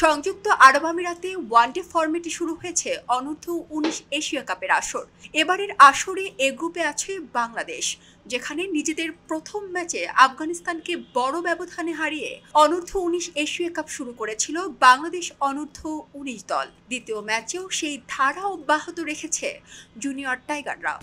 সংযুক্ত আরব আমিরাতে ওয়ানডে ফরম্যাটে শুরু হয়েছে অনূর্ধ্ব-19 এশিয়া কাপের আসর। এবারের আসরে এ গ্রুপে আছে বাংলাদেশ, যেখানে নিজেদের প্রথম ম্যাচে আফগানিস্তানকে বড় ব্যবধানে হারিয়ে অনূর্ধ্ব-19 এশিয়া কাপ শুরু করেছিল বাংলাদেশ অনূর্ধ্ব-19 দল। দ্বিতীয় ম্যাচেও সেই ধারা অব্যাহত রেখেছে জুনিয়র টাইগাররা।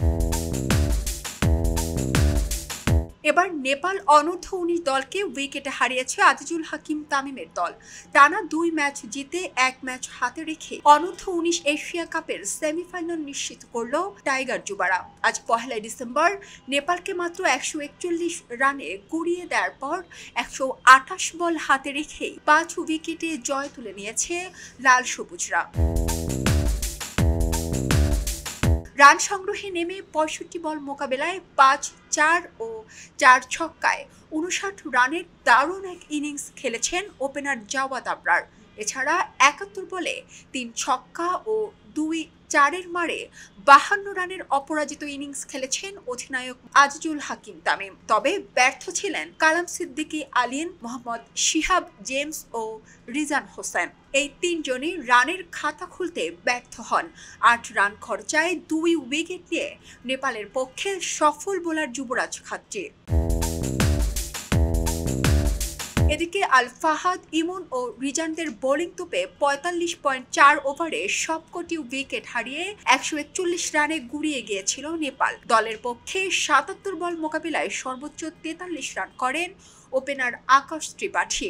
এবার নেপাল অনূর্ধ্ব-19 দলকে উইকেটে হারিয়েছে আজিজুল হাকিম তামিমের দল। টানা 2 ম্যাচ জিতে 1 ম্যাচ হাতে রেখে অনূর্ধ্ব-19 এশিয়া কাপের সেমিফাইনাল নিশ্চিত করল টাইগার যুবারা। আজ 1 ডিসেম্বর নেপালকে মাত্র 141 রানে গুড়িয়ে দেওয়ার পর 128 বল হাতে রেখেই 5 উইকেটে জয় তুলে নিয়েছে লাল সবুজরা। রান সংগ্রহে নেমে 65 বল মোকাবেলায় 5-4 ও 4 ছক্কায় 59 রানের দারুণ এক ইনিংস খেলেছেন ওপেনার জাওয়াদ আবরার। এছাড়া 71 বলে 3 ছক্কা ও 2-4-এর মারে 52 রানের অপরাজিত ইনিংস খেলেছেন অধিনায়ক আজিজুল হাকিম তামিম। তবে ব্যর্থ ছিলেন কালাম সিদ্দিকী আলিন, মোহাম্মদ শিহাব জেমস ও রিজান হোসেন। এই 3 জনই রানের খাতা খুলতে ব্যর্থ হন। 8 রান খরচায় 2 উইকেট নিয়ে নেপালের পক্ষে সফল বোলার যুবরাজ খাত্রি। এদিকে আল ফাহাদ, ইমন ও রিজানদের বোলিং তোপে 45.4 ওভারে সবকটি উইকেট হারিয়ে 141 রানে গুড়িয়ে গিয়েছিল নেপাল। দলের পক্ষে 77 বল মোকাবিলায় সর্বোচ্চ 43 রান করেন ওপেনার আকাশ ত্রিপাঠী।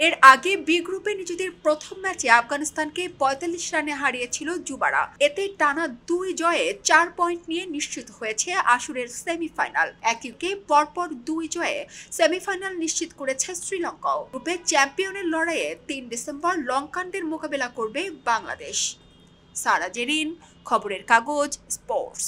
এর আগে বি গ্রুপে নিজেদের প্রথম ম্যাচে আফগানিস্তানকে 45 রানে হারিয়েছিল যুবারা। এতে টানা 2 জয়ে 4 পয়েন্ট নিয়ে নিশ্চিত হয়েছে আসরের সেমিফাইনাল। একইকে পরপর 2 জয়ে সেমিফাইনাল নিশ্চিত করেছে শ্রীলঙ্কাও। গ্রুপে চ্যাম্পিয়নের লড়াইয়ে 3 ডিসেম্বর লঙ্কানদের মোকাবেলা করবে বাংলাদেশ। সারা জেরিন, খবরের কাগজ, স্পোর্টস।